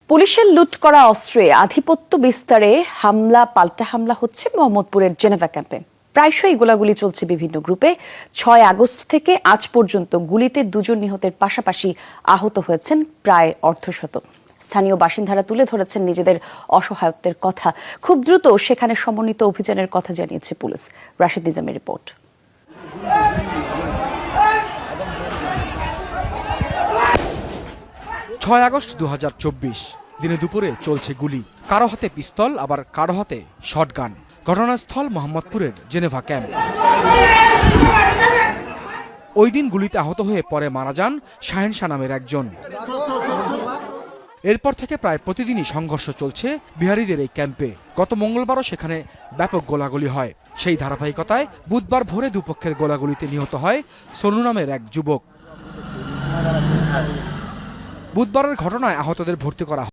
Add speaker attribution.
Speaker 1: পুলিশের লুট করা অস্ত্রে আধিপত্য বিস্তারে পাল্টা হামলা হচ্ছে মোহাম্মদপুরের জেনেভা ক্যাম্পে। প্রায়শই গোলাগুলি চলছে বিভিন্ন গ্রুপে। 6 আগস্ট থেকে আজ পর্যন্ত গুলিতে 2 জন নিহতের পাশাপাশি আহত হয়েছেন প্রায় অর্ধশত। স্থানীয় বাসিন্দারা তুলে ধরেছেন নিজেদের অসহায়ত্বের কথা। খুব দ্রুত সেখানে সমন্বিত অভিযানের কথা জানিয়েছে পুলিশ। রাশিদ নিজামের রিপোর্ট।
Speaker 2: 6 আগস্ট 2024 দিনে দুপুরে চলছে গুলি। কারো হাতে পিস্তল, আবার কারো হাতে শটগান। ঘটনাস্থল মোহাম্মদপুরের জেনেভা ক্যাম্প। ওই দিন গুলিতে আহত হয়ে পরে মারা যান শাহেনশা নামের একজন। এরপর থেকে প্রায় প্রতিদিনই সংঘর্ষ চলছে বিহারীদের এই ক্যাম্পে। গত মঙ্গলবারও সেখানে ব্যাপক গোলাগুলি হয়। সেই ধারাবাহিকতায় বুধবার ভোরে দুপক্ষের গোলাগুলিতে নিহত হয় সোনু নামের এক যুবক। বুধবারের ঘটনায় আহতদের ভর্তি করা